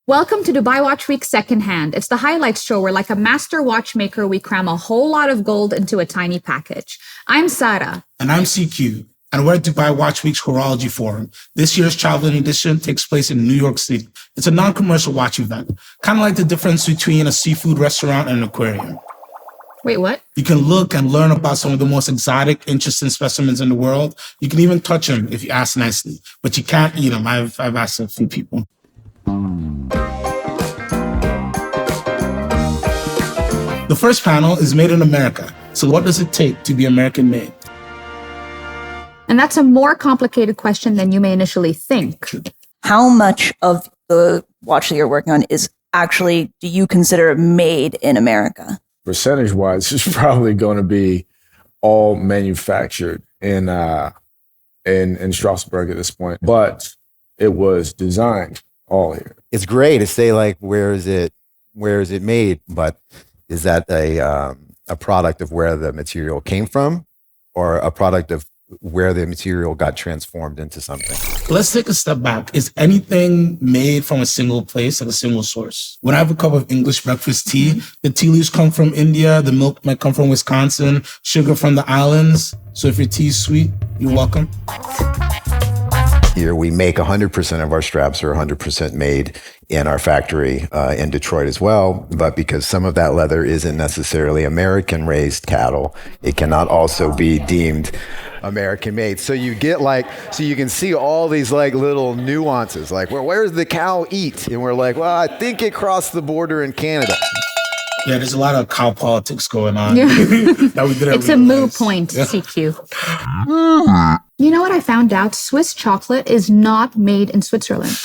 Welcome to Dubai Watch Week Secondhand. It's the highlights show where, like a master watchmaker, we cram a whole lot of gold into a tiny package. I'm Sarah. And I'm CQ. And we're at Dubai Watch Week's Horology Forum. This year's traveling edition takes place in New York City. It's a non-commercial watch event, kind of like the difference between a seafood restaurant and an aquarium. Wait, what? You can look and learn about some of the most exotic, interesting specimens in the world. You can even touch them if you ask nicely, but you can't eat them. I've asked a few people. The first panel is Made in America. So what does it take to be American made? And that's a more complicated question than you may initially think. How much of the watch that you're working on is actually, do you consider made in America? Percentage-wise, it's probably going to be all manufactured in Strasbourg at this point, but it was designed all here. It's great to say, like, where is it made? But is that a product of where the material came from, or a product of where the material got transformed into something? Let's take a step back. Is anything made from a single place at a single source? When I have a cup of English breakfast tea, the tea leaves come from India, the milk might come from Wisconsin, sugar from the islands. So if your tea is sweet, you're welcome. Here we make 100% of our straps are 100% made in our factory in Detroit as well. But because some of that leather isn't necessarily American raised cattle, it cannot also be deemed American made. So you get so you can see all these little nuances, like, well, where's the cow eat? And we're like, well, I think it crossed the border in Canada. Yeah, there's a lot of cow politics going on. Yeah. That we didn't It's a moo point, yeah. CQ. You know what I found out? Swiss chocolate is not made in Switzerland.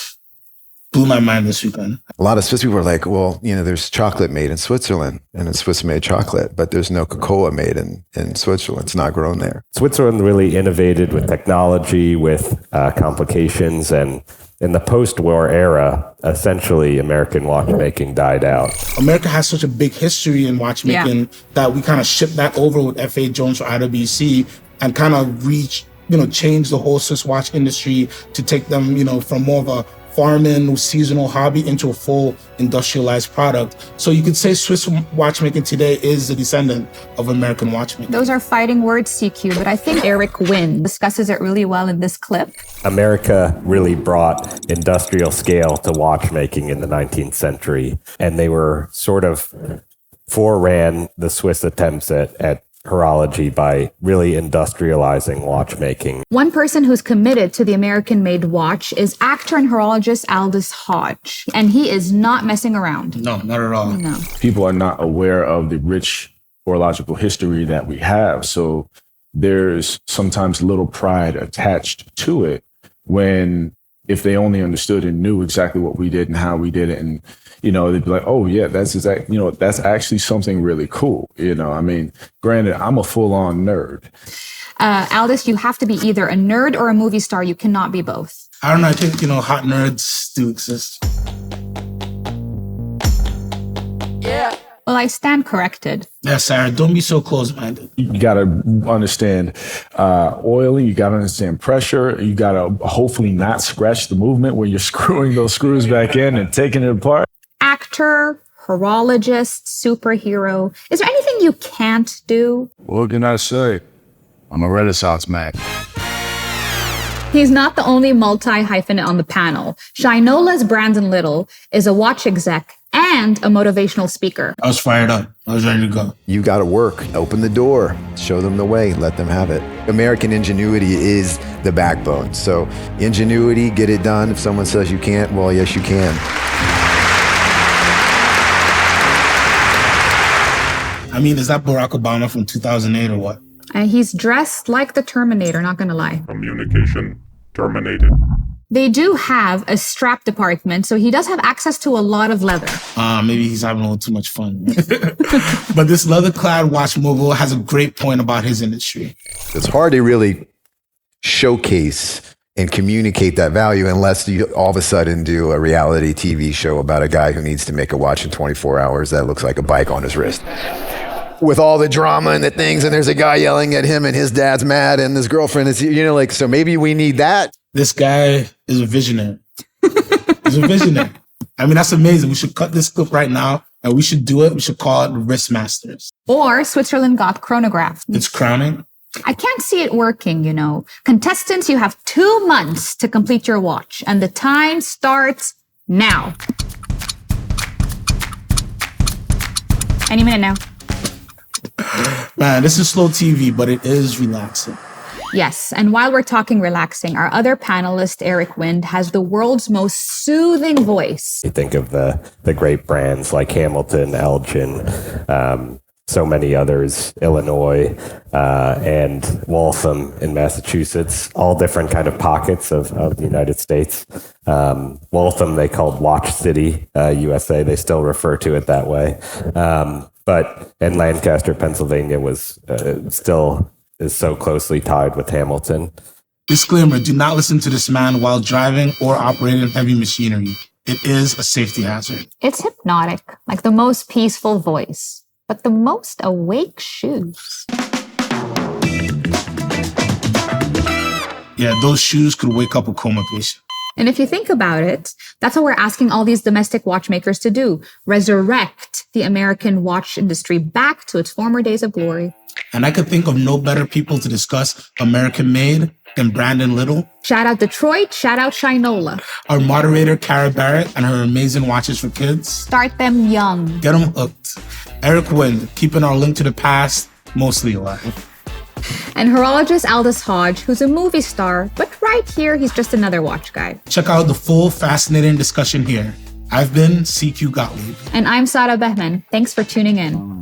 Blew my mind this weekend. A lot of Swiss people are like, well, there's chocolate made in Switzerland and it's Swiss-made chocolate, but there's no cocoa made in Switzerland. It's not grown there. Switzerland really innovated with technology, with complications, and in the post-war era, essentially American watchmaking died out. America has such a big history in watchmaking that we kind of shipped that over with F.A. Jones for IWC and kind of change the whole Swiss watch industry to take them, from more of a farming seasonal hobby into a full industrialized product. So you could say Swiss watchmaking today is a descendant of American watchmaking. Those are fighting words, CQ, but I think Eric Wynn discusses it really well in this clip. America really brought industrial scale to watchmaking in the 19th century, and they were sort of foreran the Swiss attempts at horology by really industrializing watchmaking. One person who's committed to the American-made watch is actor and horologist Aldis Hodge, and he is not messing around. No, not at all. No. People are not aware of the rich horological history that we have, so there's sometimes little pride attached to it when, if they only understood and knew exactly what we did and how we did it, and they'd be like, oh yeah, that's that's actually something really cool. Granted, I'm a full-on nerd. Aldis, you have to be either a nerd or a movie star. You cannot be both. I don't know. I think, hot nerds do exist. Yeah. Well, I stand corrected. Yeah, Sarah, don't be so close-minded. You got to understand oiling. You got to understand pressure. You got to hopefully not scratch the movement when you're screwing those screws back in and taking it apart. Actor, horologist, superhero. Is there anything you can't do? What can I say? I'm a Renaissance man. He's not the only multi-hyphenate on the panel. Shinola's Brandon Little is a watch exec and a motivational speaker. I was fired up. I was ready to go. You got to work. Open the door. Show them the way. Let them have it. American ingenuity is the backbone. So ingenuity, get it done. If someone says you can't, well, yes, you can. Is that Barack Obama from 2008 or what? He's dressed like the Terminator, not gonna lie. Communication terminated. They do have a strap department, so he does have access to a lot of leather. Maybe he's having a little too much fun. But this leather-clad watch mogul has a great point about his industry. It's hard to really showcase and communicate that value unless you all of a sudden do a reality TV show about a guy who needs to make a watch in 24 hours that looks like a bike on his wrist. With all the drama and the things, and there's a guy yelling at him and his dad's mad and his girlfriend is, so maybe we need that. This guy is a visionary. He's a visionary. I mean, that's amazing. We should cut this clip right now and we should do it. We should call it Wrist Masters. Or Switzerland got chronographed. It's crowning. I can't see it working, you know. Contestants, you have 2 months to complete your watch, and the time starts now. Any minute now. Man, this is slow TV, but it is relaxing. Yes, and while we're talking relaxing, our other panelist, Eric Wind, has the world's most soothing voice. You think of the great brands like Hamilton, Elgin, so many others, Illinois, and Waltham in Massachusetts, all different kind of pockets of the United States. Waltham, they called Watch City, USA. They still refer to it that way. But in Lancaster, Pennsylvania was still is so closely tied with Hamilton. Disclaimer, do not listen to this man while driving or operating heavy machinery. It is a safety hazard. It's hypnotic, like the most peaceful voice, but the most awake shoes. Yeah, those shoes could wake up a coma patient. And if you think about it, that's what we're asking all these domestic watchmakers to do. Resurrect the American watch industry back to its former days of glory. And I could think of no better people to discuss American made than Brandon Little. Shout out Detroit, shout out Shinola. Our moderator, Cara Barrett, and her amazing watches for kids. Start them young. Get them hooked. Eric Wind, keeping our link to the past mostly alive. And horologist Aldis Hodge, who's a movie star, but right here, he's just another watch guy. Check out the full fascinating discussion here. I've been CQ Gottlieb. And I'm Sarah Behman. Thanks for tuning in.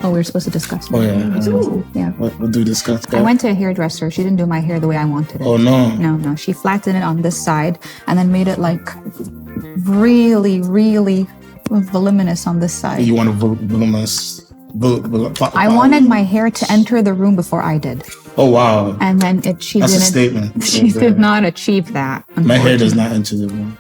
Oh, we were supposed to discuss. Oh, yeah. Yeah. What do discuss? I went to a hairdresser. She didn't do my hair the way I wanted it. Oh, no. No. She flattened it on this side and then made it like really, really voluminous on this side. You want a voluminous... I wanted my hair to enter the room before I did. Oh, wow. And then she That's didn't. a statement. She did not achieve that. My hair does not enter the room.